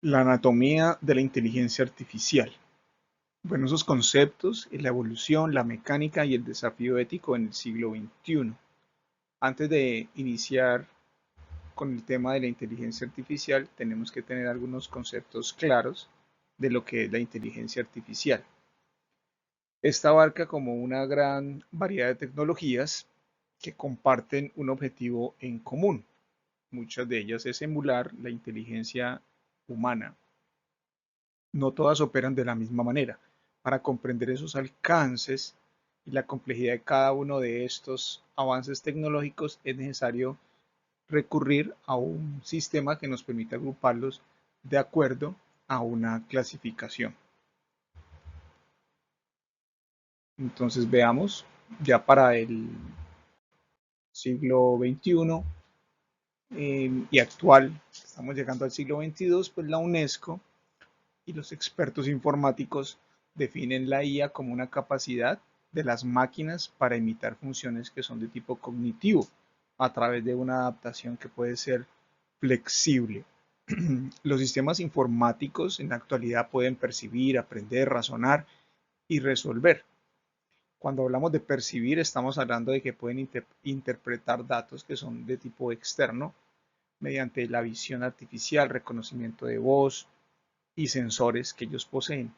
La anatomía de la inteligencia artificial. Bueno, esos conceptos, la evolución, la mecánica y el desafío ético en el siglo XXI. Antes de iniciar con el tema de la inteligencia artificial, tenemos que tener algunos conceptos claros de lo que es la inteligencia artificial. Esta abarca como una gran variedad de tecnologías que comparten un objetivo en común. Muchas de ellas es emular la inteligencia humana. No todas operan de la misma manera. Para comprender esos alcances y la complejidad de cada uno de estos avances tecnológicos es necesario recurrir a un sistema que nos permita agruparlos de acuerdo a una clasificación. Entonces veamos, ya para el siglo XXI y actual, estamos llegando al siglo XXII, pues la UNESCO y los expertos informáticos definen la IA como una capacidad de las máquinas para imitar funciones que son de tipo cognitivo a través de una adaptación que puede ser flexible. Los sistemas informáticos en la actualidad pueden percibir, aprender, razonar y resolver. Cuando hablamos de percibir, estamos hablando de que pueden interpretar datos que son de tipo externo mediante la visión artificial, reconocimiento de voz y sensores que ellos poseen.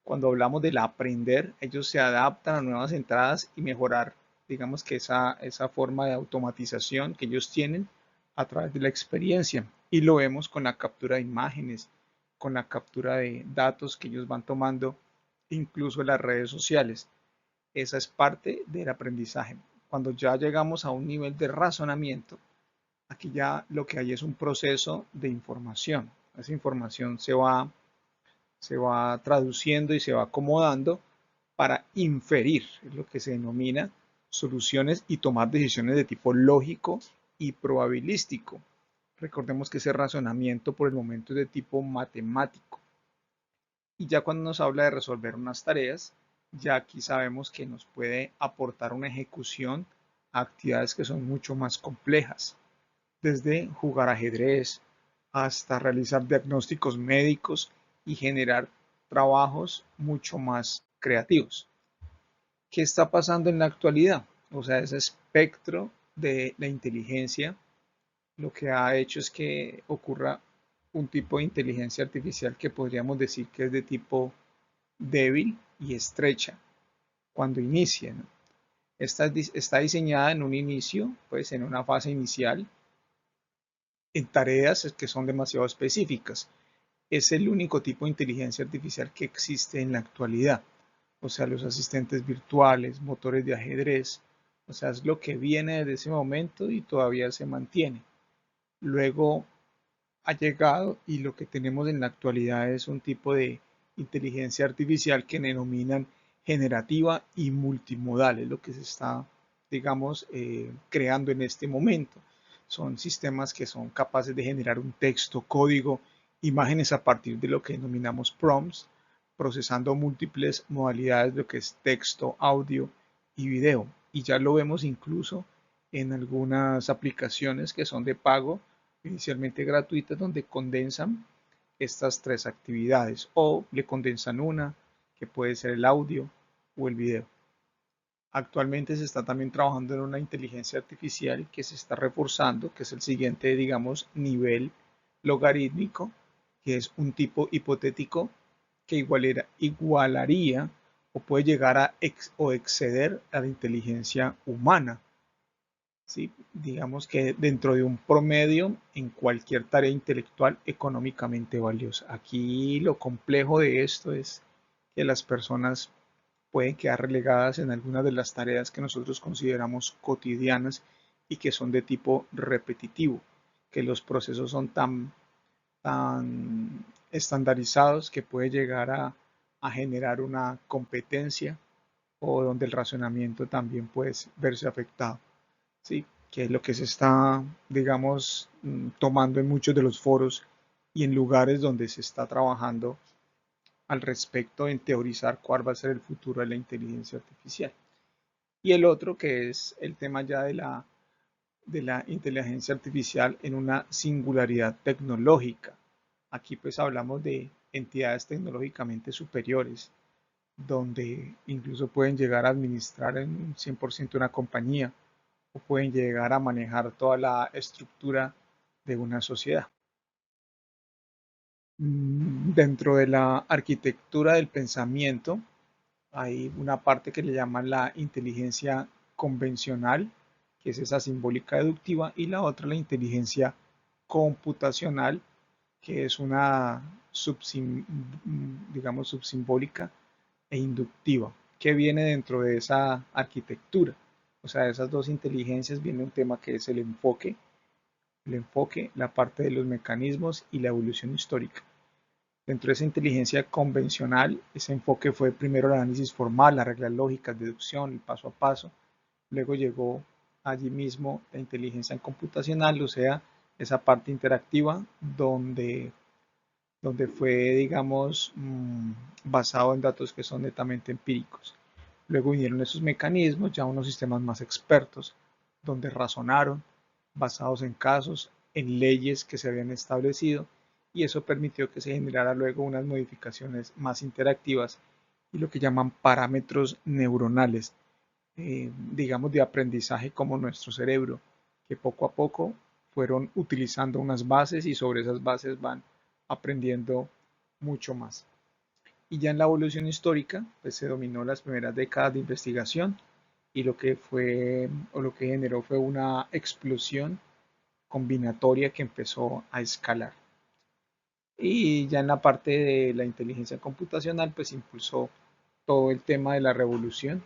Cuando hablamos del aprender, ellos se adaptan a nuevas entradas y mejorar, digamos que esa forma de automatización que ellos tienen a través de la experiencia. Y lo vemos con la captura de imágenes, con la captura de datos que ellos van tomando, incluso en las redes sociales. Esa es parte del aprendizaje. Cuando ya llegamos a un nivel de razonamiento, aquí ya lo que hay es un proceso de información. Esa información se va traduciendo y se va acomodando para inferir, es lo que se denomina soluciones y tomar decisiones de tipo lógico y probabilístico. Recordemos que ese razonamiento por el momento es de tipo matemático. Y ya cuando nos habla de resolver unas tareas, ya aquí sabemos que nos puede aportar una ejecución a actividades que son mucho más complejas, desde jugar ajedrez hasta realizar diagnósticos médicos y generar trabajos mucho más creativos. ¿Qué está pasando en la actualidad? O sea, ese espectro de la inteligencia lo que ha hecho es que ocurra un tipo de inteligencia artificial que podríamos decir que es de tipo débil y estrecha cuando inicia, ¿no? Está diseñada en un inicio, pues en una fase inicial, en tareas que son demasiado específicas. Es el único tipo de inteligencia artificial que existe en la actualidad. O sea, los asistentes virtuales, motores de ajedrez, o sea, es lo que viene desde ese momento y todavía se mantiene. Luego ha llegado y lo que tenemos en la actualidad es un tipo de inteligencia artificial que denominan generativa y multimodal, es lo que se está, digamos, creando en este momento. Son sistemas que son capaces de generar un texto, código, imágenes a partir de lo que denominamos prompts, procesando múltiples modalidades de lo que es texto, audio y video. Y ya lo vemos incluso en algunas aplicaciones que son de pago, inicialmente gratuitas, donde condensan estas tres actividades o le condensan una, que puede ser el audio o el video. Actualmente se está también trabajando en una inteligencia artificial que se está reforzando, que es el siguiente, digamos, nivel logarítmico, que es un tipo hipotético que igualaría o puede llegar a o exceder a la inteligencia humana. ¿Sí? Digamos que dentro de un promedio en cualquier tarea intelectual económicamente valiosa. Aquí lo complejo de esto es que las personas pueden quedar relegadas en algunas de las tareas que nosotros consideramos cotidianas y que son de tipo repetitivo, que los procesos son tan estandarizados que puede llegar a generar una competencia o donde el razonamiento también puede verse afectado. ¿Sí? Que es lo que se está, digamos, tomando en muchos de los foros y en lugares donde se está trabajando al respecto en teorizar cuál va a ser el futuro de la inteligencia artificial. Y el otro que es el tema ya de la inteligencia artificial en una singularidad tecnológica. Aquí pues hablamos de entidades tecnológicamente superiores, donde incluso pueden llegar a administrar en un 100% una compañía o pueden llegar a manejar toda la estructura de una sociedad. Dentro de la arquitectura del pensamiento hay una parte que le llaman la inteligencia convencional, que es esa simbólica deductiva, y la otra la inteligencia computacional, que es una digamos subsimbólica e inductiva, que viene dentro de esa arquitectura. O sea, de esas dos inteligencias viene un tema que es el enfoque, la parte de los mecanismos y la evolución histórica. Dentro de esa inteligencia convencional, ese enfoque fue primero el análisis formal, las reglas lógicas, deducción, el paso a paso. Luego llegó allí mismo la inteligencia computacional, o sea, esa parte interactiva donde fue, digamos, basado en datos que son netamente empíricos. Luego vinieron esos mecanismos, ya unos sistemas más expertos, donde razonaron, basados en casos, en leyes que se habían establecido, y eso permitió que se generara luego unas modificaciones más interactivas y lo que llaman parámetros neuronales, digamos, de aprendizaje como nuestro cerebro, que poco a poco fueron utilizando unas bases y sobre esas bases van aprendiendo mucho más. Y ya en la evolución histórica, pues se dominó las primeras décadas de investigación y lo que fue o lo que generó fue una explosión combinatoria que empezó a escalar. Y ya en la parte de la inteligencia computacional, pues impulsó todo el tema de la revolución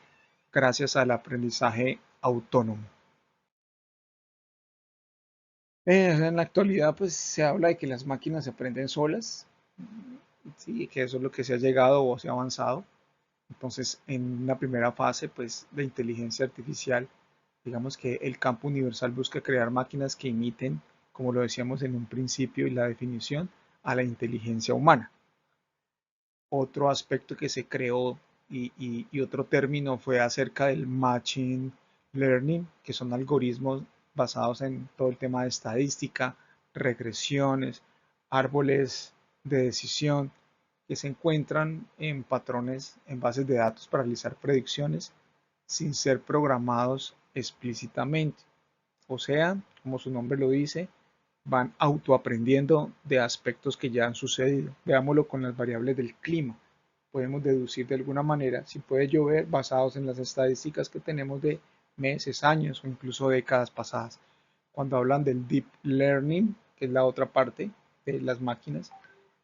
gracias al aprendizaje autónomo. En la actualidad, pues se habla de que las máquinas se aprenden solas, sí, que eso es lo que se ha llegado o se ha avanzado. Entonces, en la primera fase, pues, de inteligencia artificial, digamos que el campo universal busca crear máquinas que imiten, como lo decíamos en un principio y la definición, a la inteligencia humana. Otro aspecto que se creó y otro término fue acerca del machine learning, que son algoritmos basados en todo el tema de estadística, regresiones, árboles de decisión, que se encuentran en patrones en bases de datos para realizar predicciones sin ser programados explícitamente. O sea, como su nombre lo dice, van autoaprendiendo de aspectos que ya han sucedido. Veámoslo con las variables del clima. Podemos deducir de alguna manera si puede llover basados en las estadísticas que tenemos de meses, años o incluso décadas pasadas. Cuando hablan del deep learning, que es la otra parte de las máquinas,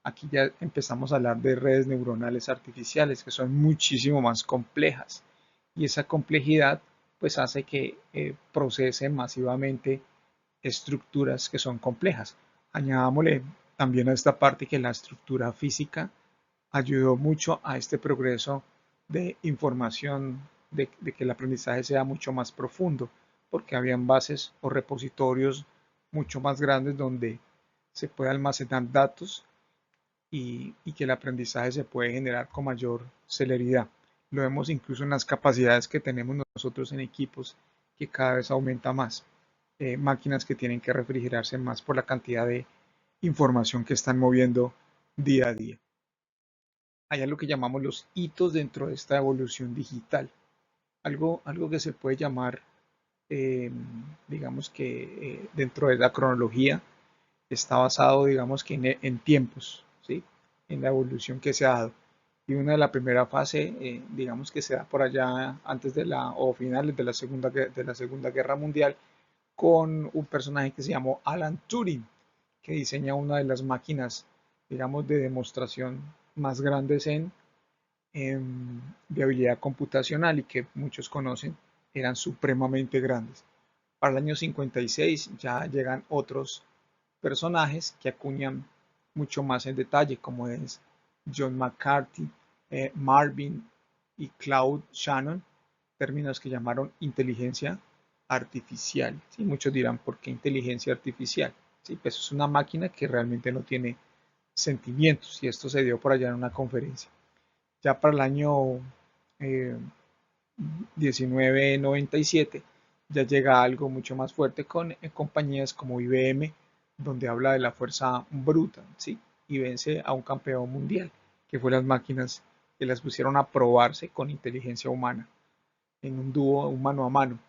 aquí ya empezamos a hablar de redes neuronales artificiales que son muchísimo más complejas y esa complejidad pues hace que procese masivamente estructuras que son complejas. Añadámosle también a esta parte que la estructura física ayudó mucho a este progreso de información, de que el aprendizaje sea mucho más profundo, porque habían bases o repositorios mucho más grandes donde se puede almacenar datos y que el aprendizaje se puede generar con mayor celeridad. Lo vemos incluso en las capacidades que tenemos nosotros en equipos que cada vez aumenta más. Máquinas que tienen que refrigerarse más por la cantidad de información que están moviendo día a día. Hay algo que llamamos los hitos dentro de esta evolución digital. Algo que se puede llamar, eh, digamos que dentro de la cronología, está basado, digamos que en tiempos, ¿sí? En la evolución que se ha dado. Y una de la primera fase, digamos que se da por allá antes de la, o finales de la Segunda Guerra Mundial, con un personaje que se llamó Alan Turing, que diseña una de las máquinas, digamos, de demostración más grandes en viabilidad computacional y que muchos conocen, eran supremamente grandes. Para el año 56 ya llegan otros personajes que acuñan mucho más en detalle, como es John McCarthy, Marvin y Claude Shannon, términos que llamaron inteligencia artificial. ¿Sí? Muchos dirán, ¿por qué inteligencia artificial? ¿Sí? Pues es una máquina que realmente no tiene sentimientos y esto se dio por allá en una conferencia. Ya para el año 1997 ya llega algo mucho más fuerte con compañías como IBM, donde habla de la fuerza bruta, ¿sí? y vence a un campeón mundial, que fue las máquinas que las pusieron a probarse con inteligencia humana en un dúo, un mano a mano.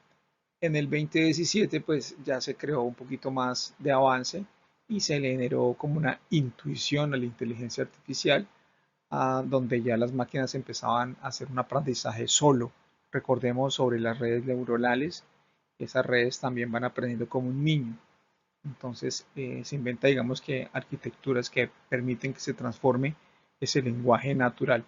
En el 2017 pues ya se creó un poquito más de avance y se le generó como una intuición a la inteligencia artificial, donde ya las máquinas empezaban a hacer un aprendizaje solo. Recordemos sobre las redes neuronales, esas redes también van aprendiendo como un niño. Entonces se inventa, digamos que arquitecturas que permiten que se transforme ese lenguaje natural.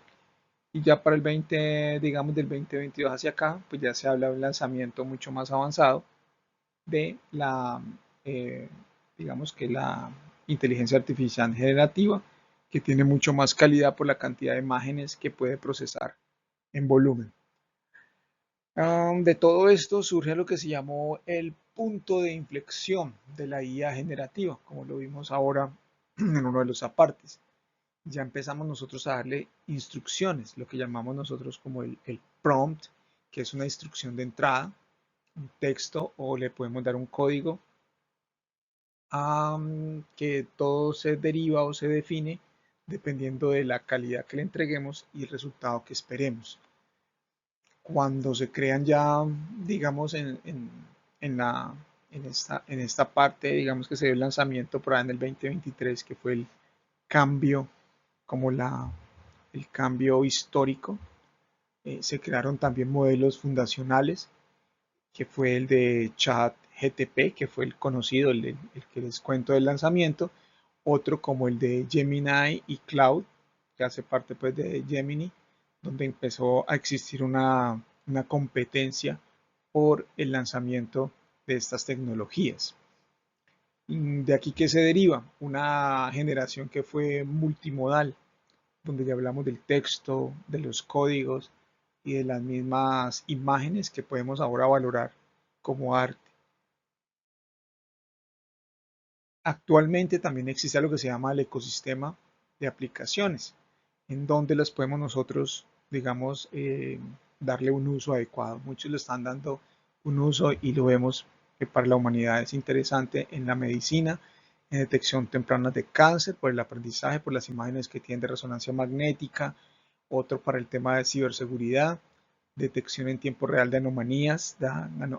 Y ya para el 20, digamos del 2022 hacia acá, pues ya se habla de un lanzamiento mucho más avanzado de la, eh, digamos que la inteligencia artificial generativa, que tiene mucho más calidad por la cantidad de imágenes que puede procesar en volumen. De todo esto surge lo que se llamó el punto de inflexión de la IA generativa, como lo vimos ahora en uno de los apartes. Ya empezamos nosotros a darle instrucciones, lo que llamamos nosotros como el prompt, que es una instrucción de entrada, un texto, o le podemos dar un código, que todo se deriva o se define dependiendo de la calidad que le entreguemos y el resultado que esperemos. Cuando se crean ya, digamos, en la, en esta parte, digamos que se dio el lanzamiento por ahí en el 2023, que fue el cambio, como el cambio histórico. Se crearon también modelos fundacionales, que fue el de ChatGPT, que fue el conocido, el que les cuento del lanzamiento. Otro como el de Gemini y Cloud, que hace parte pues de Gemini, donde empezó a existir una competencia por el lanzamiento de estas tecnologías. De aquí que se deriva una generación que fue multimodal, donde ya hablamos del texto, de los códigos y de las mismas imágenes que podemos ahora valorar como arte. Actualmente también existe lo que se llama el ecosistema de aplicaciones, en donde las podemos nosotros, digamos, darle un uso adecuado. Muchos le están dando un uso y lo vemos que para la humanidad es interesante en la medicina, en detección temprana de cáncer, por el aprendizaje, por las imágenes que tienen de resonancia magnética, otro para el tema de ciberseguridad, detección en tiempo real de anomalías,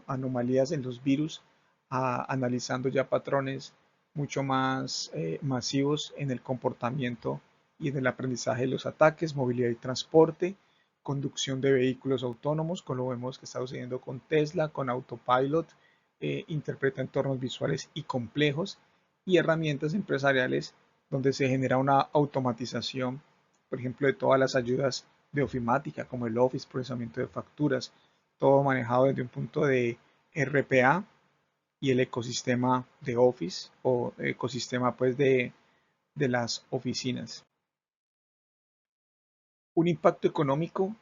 anomalías en los virus, analizando ya patrones mucho más masivos en el comportamiento y en el aprendizaje de los ataques, movilidad y transporte, conducción de vehículos autónomos, como lo vemos que está sucediendo con Tesla, con Autopilot, interpreta entornos visuales y complejos, y herramientas empresariales donde se genera una automatización, por ejemplo, de todas las ayudas de ofimática, como el Office, procesamiento de facturas, todo manejado desde un punto de RPA y el ecosistema de Office o ecosistema pues de las oficinas. Un impacto económico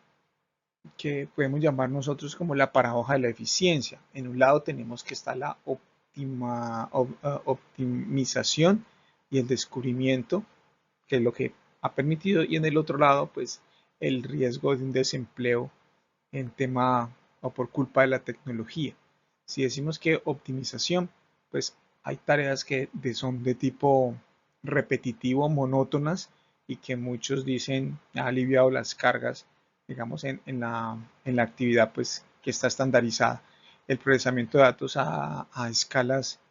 que podemos llamar nosotros como la paradoja de la eficiencia. En un lado tenemos que está la optimización y el descubrimiento, que es lo que ha permitido, y en el otro lado pues el riesgo de un desempleo en tema o por culpa de la tecnología. Si decimos que optimización, pues hay tareas que son de tipo repetitivo, monótonas, y que muchos dicen ha aliviado las cargas, digamos, en la actividad pues, que está estandarizada. El procesamiento de datos a escalas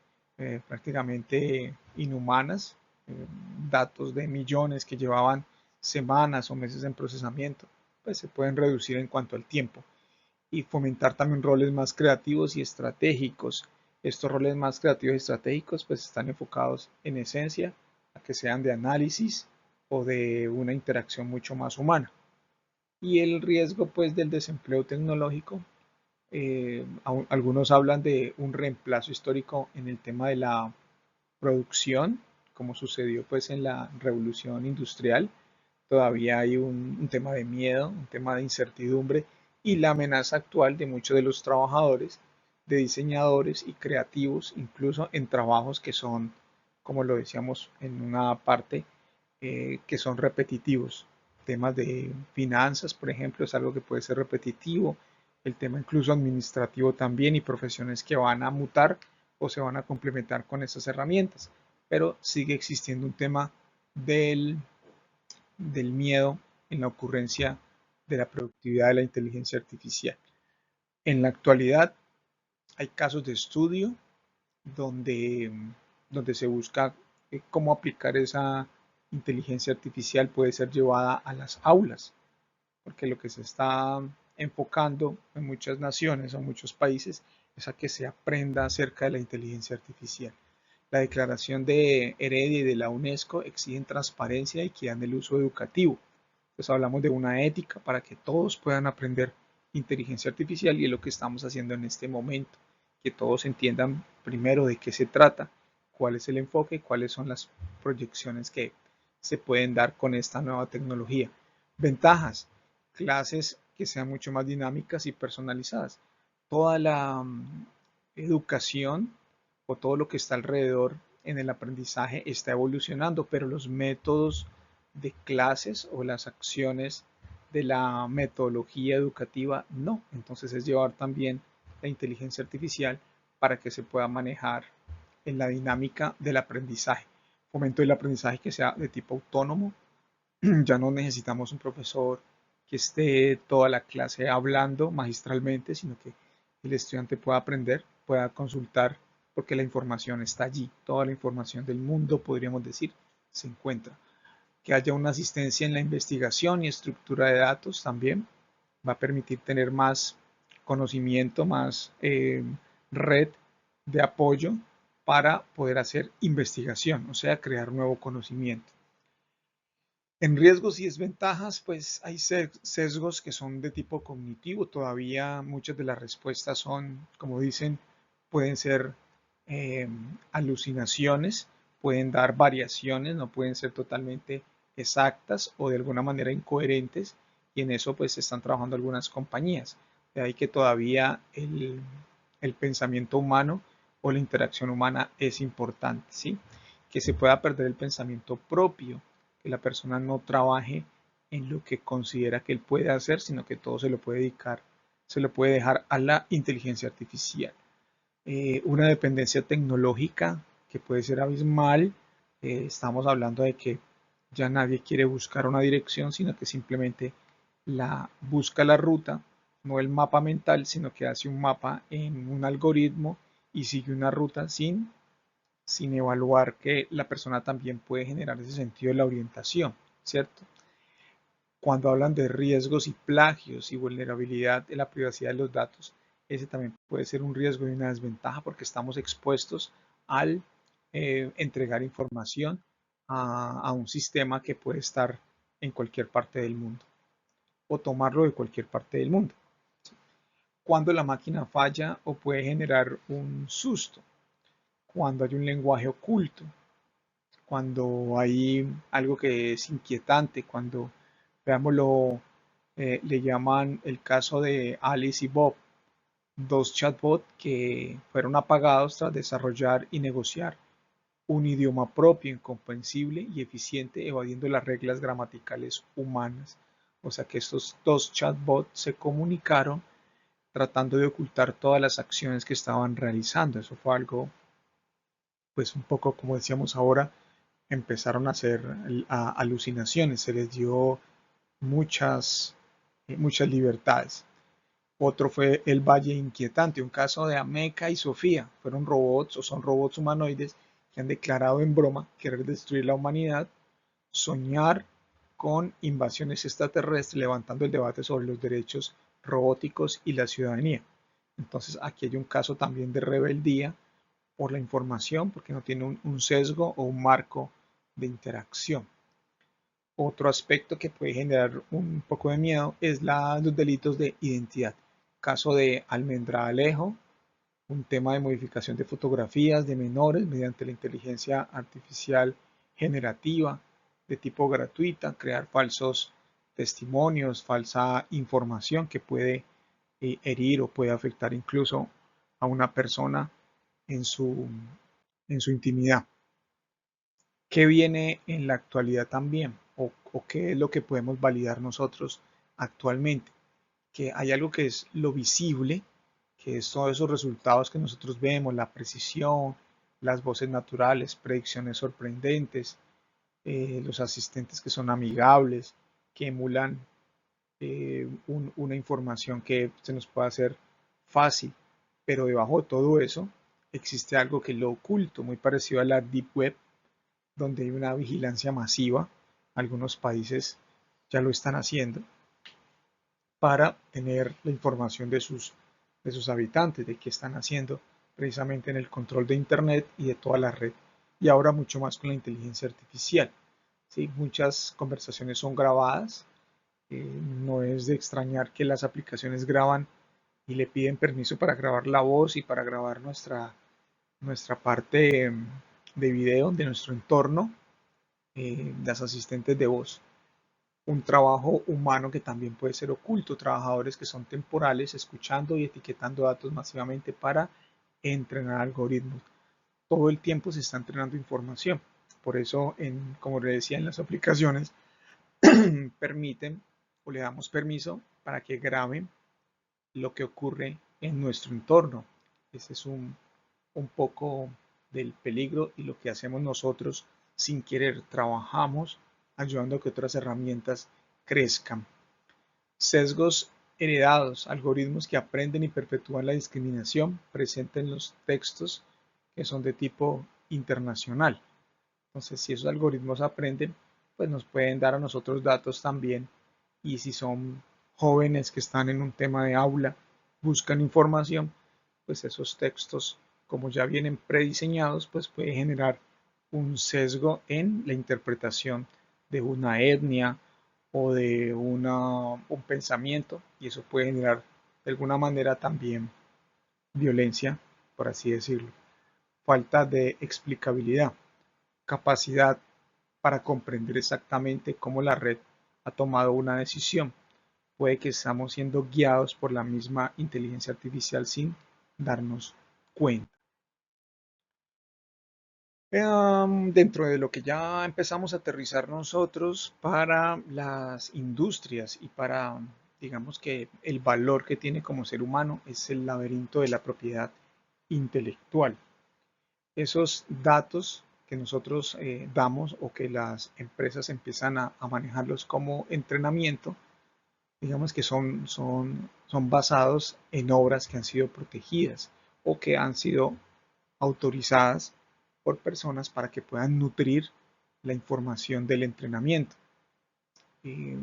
prácticamente inhumanas, datos de millones que llevaban semanas o meses en procesamiento, pues se pueden reducir en cuanto al tiempo, y fomentar también roles más creativos y estratégicos. Estos roles más creativos y estratégicos pues están enfocados en esencia a que sean de análisis o de una interacción mucho más humana. Y el riesgo pues del desempleo tecnológico, algunos hablan de un reemplazo histórico en el tema de la producción, como sucedió pues en la revolución industrial. Todavía hay un tema de miedo, un tema de incertidumbre y la amenaza actual de muchos de los trabajadores, de diseñadores y creativos, incluso en trabajos que son, como lo decíamos en una parte, que son repetitivos. Temas de finanzas, por ejemplo, es algo que puede ser repetitivo. El tema incluso administrativo también, y profesiones que van a mutar o se van a complementar con estas herramientas. Pero sigue existiendo un tema del, del miedo en la ocurrencia de la productividad de la inteligencia artificial. En la actualidad hay casos de estudio donde, donde se busca cómo aplicar esa inteligencia artificial puede ser llevada a las aulas, porque lo que se está enfocando en muchas naciones o muchos países es a que se aprenda acerca de la inteligencia artificial. La declaración de Heredia y de la UNESCO exigen transparencia y equidad en el uso educativo. Entonces hablamos de una ética para que todos puedan aprender inteligencia artificial y es lo que estamos haciendo en este momento, que todos entiendan primero de qué se trata, cuál es el enfoque, cuáles son las proyecciones que se pueden dar con esta nueva tecnología. Ventajas, clases que sean mucho más dinámicas y personalizadas. Toda la educación o todo lo que está alrededor en el aprendizaje está evolucionando, pero los métodos de clases o las acciones de la metodología educativa no. Entonces es llevar también la inteligencia artificial para que se pueda manejar en la dinámica del aprendizaje. Fomento el aprendizaje que sea de tipo autónomo. Ya no necesitamos un profesor que esté toda la clase hablando magistralmente, sino que el estudiante pueda aprender, pueda consultar, porque la información está allí. Toda la información del mundo, podríamos decir, se encuentra. Que haya una asistencia en la investigación y estructura de datos también va a permitir tener más conocimiento, más red de apoyo para poder hacer investigación, o sea, crear nuevo conocimiento. En riesgos y desventajas, pues hay sesgos que son de tipo cognitivo. Todavía muchas de las respuestas son, como dicen, pueden ser eh, alucinaciones, pueden dar variaciones, no pueden ser totalmente exactas o de alguna manera incoherentes. Y en eso pues están trabajando algunas compañías. De ahí que todavía el pensamiento humano o la interacción humana es importante, ¿sí? Que se pueda perder el pensamiento propio, que la persona no trabaje en lo que considera que él puede hacer, sino que todo se lo puede dedicar, se lo puede dejar a la inteligencia artificial. Una dependencia tecnológica que puede ser abismal. Estamos hablando de que ya nadie quiere buscar una dirección, sino que simplemente busca la ruta, no el mapa mental, sino que hace un mapa en un algoritmo y sigue una ruta sin evaluar que la persona también puede generar ese sentido de la orientación, ¿cierto? Cuando hablan de riesgos y plagios y vulnerabilidad de la privacidad de los datos, ese también puede ser un riesgo y una desventaja porque estamos expuestos al entregar información a un sistema que puede estar en cualquier parte del mundo o tomarlo de cualquier parte del mundo. Cuando la máquina falla o puede generar un susto, cuando hay un lenguaje oculto, cuando hay algo que es inquietante, cuando, veámoslo, le llaman el caso de Alice y Bob, dos chatbots que fueron apagados tras desarrollar y negociar un idioma propio, incomprensible y eficiente, evadiendo las reglas gramaticales humanas. O sea que estos dos chatbots se comunicaron tratando de ocultar todas las acciones que estaban realizando. Eso fue algo, pues un poco como decíamos ahora, empezaron a hacer alucinaciones, se les dio muchas libertades. Otro fue El Valle Inquietante, un caso de Ameca y Sofía. Fueron robots o son robots humanoides que han declarado en broma querer destruir la humanidad, soñar con invasiones extraterrestres, levantando el debate sobre los derechos robóticos y la ciudadanía. Entonces aquí hay un caso también de rebeldía por la información, porque no tiene un sesgo o un marco de interacción. Otro aspecto que puede generar un poco de miedo es los delitos de identidad. Caso de Almendralejo, un tema de modificación de fotografías de menores mediante la inteligencia artificial generativa de tipo gratuita, crear falsos testimonios, falsa información que puede herir o puede afectar incluso a una persona en su, en su intimidad. ¿Qué viene en la actualidad también? ¿O qué es lo que podemos validar nosotros actualmente? Que hay algo que es lo visible, que es todos esos resultados que nosotros vemos, la precisión, las voces naturales, predicciones sorprendentes, los asistentes que son amigables, que emulan una información que se nos puede hacer fácil, pero debajo de todo eso existe algo que es lo oculto, muy parecido a la Deep Web, donde hay una vigilancia masiva. Algunos países ya lo están haciendo para tener la información de sus habitantes, de qué están haciendo precisamente en el control de Internet y de toda la red. Y ahora mucho más con la inteligencia artificial. ¿Sí? Muchas conversaciones son grabadas. No es de extrañar que las aplicaciones graban y le piden permiso para grabar la voz y para grabar nuestra parte de video de nuestro entorno, las asistentes de voz. Un trabajo humano que también puede ser oculto, trabajadores que son temporales, escuchando y etiquetando datos masivamente para entrenar algoritmos. Todo el tiempo se está entrenando información. Por eso, como le decía, en las aplicaciones permiten o le damos permiso para que graben lo que ocurre en nuestro entorno. Ese es un poco del peligro y lo que hacemos nosotros sin querer. Trabajamos ayudando a que otras herramientas crezcan. Sesgos heredados, algoritmos que aprenden y perpetúan la discriminación presentes en los textos que son de tipo internacional. Entonces, si esos algoritmos aprenden, pues nos pueden dar a nosotros datos también. Y si son jóvenes que están en un tema de aula, buscan información, pues esos textos, como ya vienen prediseñados, pues puede generar un sesgo en la interpretación de una etnia o de un pensamiento, y eso puede generar de alguna manera también violencia, por así decirlo. Falta de explicabilidad, capacidad para comprender exactamente cómo la red ha tomado una decisión. Puede que estamos siendo guiados por la misma inteligencia artificial sin darnos cuenta. Dentro de lo que ya empezamos a aterrizar nosotros para las industrias y para, digamos que el valor que tiene como ser humano es el laberinto de la propiedad intelectual. Esos datos que nosotros damos o que las empresas empiezan a manejarlos como entrenamiento, digamos que son basados en obras que han sido protegidas o que han sido autorizadas por personas para que puedan nutrir la información del entrenamiento.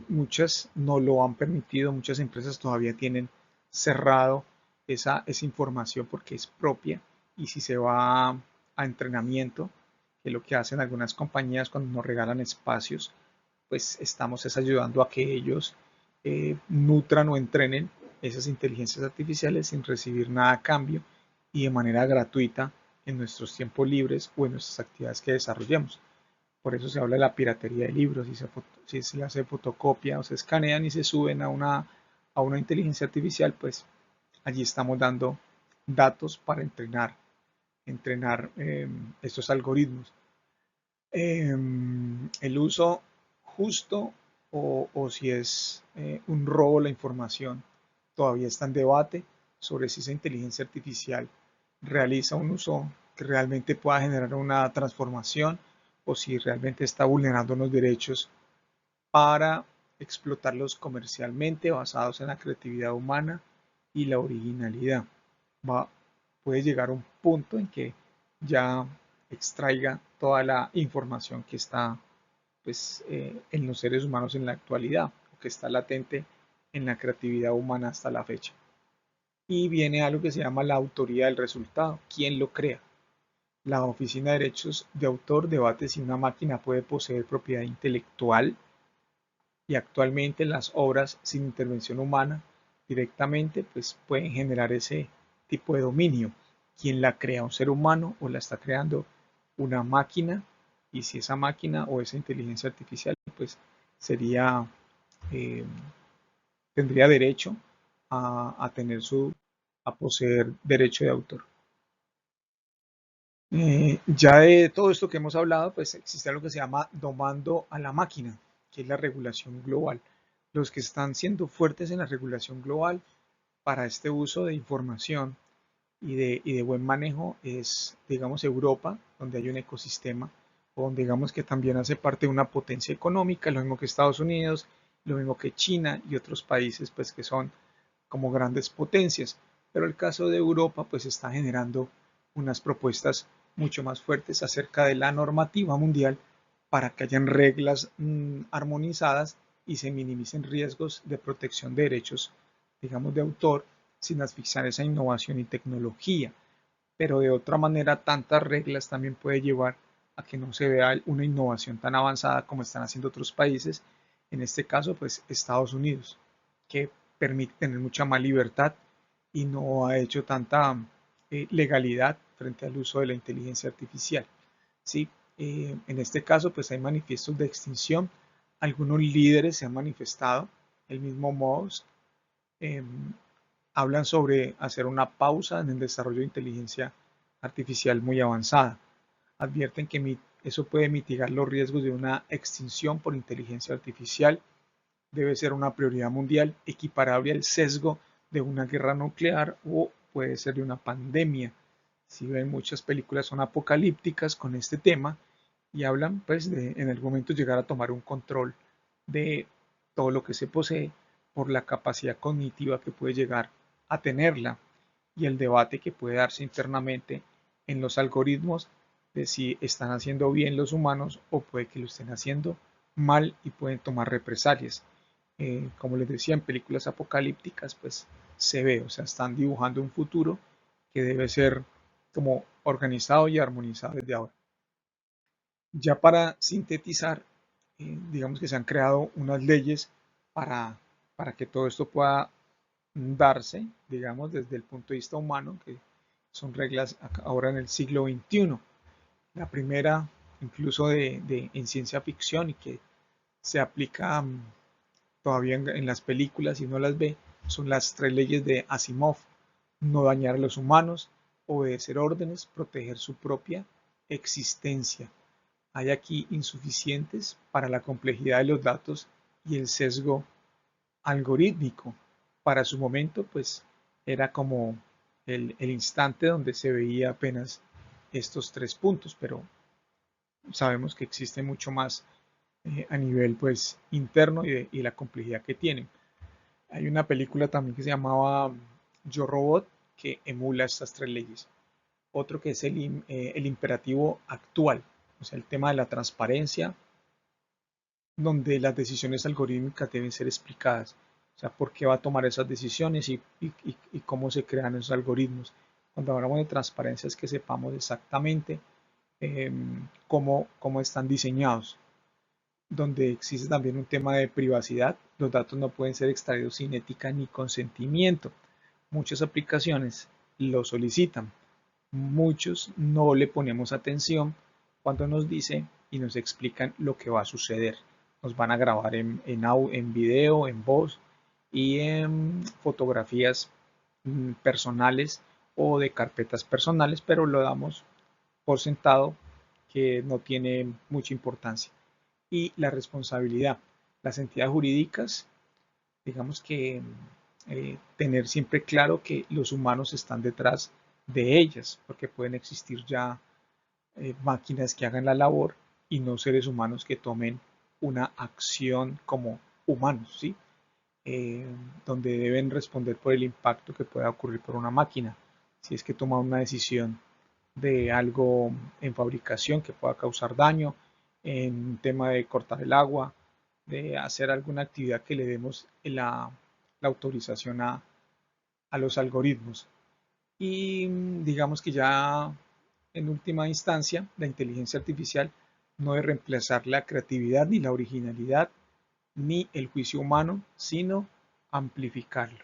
Muchas no lo han permitido, muchas empresas todavía tienen cerrado esa información porque es propia, y si se va a entrenamiento, que es lo que hacen algunas compañías cuando nos regalan espacios, pues estamos ayudando a que ellos nutran o entrenen esas inteligencias artificiales sin recibir nada a cambio y de manera gratuita en nuestros tiempos libres o en nuestras actividades que desarrollemos. Por eso se habla de la piratería de libros. Si se hace fotocopia o se escanean y se suben a una inteligencia artificial, pues allí estamos dando datos para entrenar estos algoritmos. El uso justo o si es un robo la información todavía está en debate sobre si esa inteligencia artificial realiza un uso que realmente pueda generar una transformación o si realmente está vulnerando los derechos para explotarlos comercialmente basados en la creatividad humana y la originalidad. Va, puede llegar a un punto en que ya extraiga toda la información que está pues, en los seres humanos en la actualidad o que está latente en la creatividad humana hasta la fecha. Y viene algo que se llama la autoría del resultado. ¿Quién lo crea? La Oficina de Derechos de Autor debate si una máquina puede poseer propiedad intelectual, y actualmente las obras sin intervención humana directamente pues pueden generar ese tipo de dominio. ¿Quién la crea? ¿Un ser humano o la está creando una máquina? Y si esa máquina o esa inteligencia artificial pues sería eh, tendría derecho tener a poseer derecho de autor. Ya de todo esto que hemos hablado, pues existe algo que se llama domando a la máquina, que es la regulación global. Los que están siendo fuertes en la regulación global para este uso de información y de buen manejo es, digamos, Europa, donde hay un ecosistema o digamos que también hace parte de una potencia económica, lo mismo que Estados Unidos, lo mismo que China y otros países pues que son como grandes potencias. Pero el caso de Europa pues está generando unas propuestas mucho más fuertes acerca de la normativa mundial para que hayan reglas armonizadas y se minimicen riesgos de protección de derechos, digamos, de autor, sin asfixiar esa innovación y tecnología. Pero de otra manera, tantas reglas también puede llevar a que no se vea una innovación tan avanzada como están haciendo otros países, en este caso, pues Estados Unidos, que permite tener mucha más libertad y no ha hecho tanta legalidad frente al uso de la inteligencia artificial. ¿Sí? En este caso, pues hay manifiestos de extinción. Algunos líderes se han manifestado, el mismo Musk, eh, hablan sobre hacer una pausa en el desarrollo de inteligencia artificial muy avanzada. Advierten que eso puede mitigar los riesgos de una extinción por inteligencia artificial. Debe ser una prioridad mundial equiparable al sesgo de una guerra nuclear o puede ser de una pandemia. Si ven, muchas películas son apocalípticas con este tema y hablan pues de en algún momento llegar a tomar un control de todo lo que se posee por la capacidad cognitiva que puede llegar a tenerla y el debate que puede darse internamente en los algoritmos de si están haciendo bien los humanos o puede que lo estén haciendo mal y pueden tomar represalias. Como les decía, en películas apocalípticas pues se ve, o sea, están dibujando un futuro que debe ser como organizado y armonizado desde ahora. Ya para sintetizar, digamos que se han creado unas leyes para, para que todo esto pueda darse, digamos, desde el punto de vista humano, que son reglas ahora en el siglo XXI. La primera, incluso en ciencia ficción y que se aplica todavía en las películas y no las ve, son las tres leyes de Asimov. No dañar a los humanos, obedecer órdenes, proteger su propia existencia. Hay aquí insuficientes para la complejidad de los datos y el sesgo algorítmico. Para su momento, pues era como el instante donde se veía apenas estos tres puntos, pero sabemos que existe mucho más a nivel pues interno y la complejidad que tienen. Hay una película también que se llamaba Yo Robot que emula estas tres leyes. Otro que es el imperativo actual, o sea, el tema de la transparencia, donde las decisiones algorítmicas deben ser explicadas. O sea, por qué va a tomar esas decisiones y cómo se crean esos algoritmos. Cuando hablamos de transparencia es que sepamos exactamente cómo están diseñados. Donde existe también un tema de privacidad, los datos no pueden ser extraídos sin ética ni consentimiento. Muchas aplicaciones lo solicitan, muchos no le ponemos atención cuando nos dicen y nos explican lo que va a suceder. Nos van a grabar en video, en voz y en fotografías personales o de carpetas personales, pero lo damos por sentado que no tiene mucha importancia. Y la responsabilidad. Las entidades jurídicas, digamos que tener siempre claro que los humanos están detrás de ellas, porque pueden existir ya máquinas que hagan la labor y no seres humanos que tomen una acción como humanos, ¿sí? Eh, donde deben responder por el impacto que pueda ocurrir por una máquina, si es que toma una decisión de algo en fabricación que pueda causar daño, en un tema de cortar el agua, de hacer alguna actividad que le demos la autorización a los algoritmos. Y digamos que ya en última instancia, la inteligencia artificial no debe reemplazar la creatividad ni la originalidad ni el juicio humano, sino amplificarlo.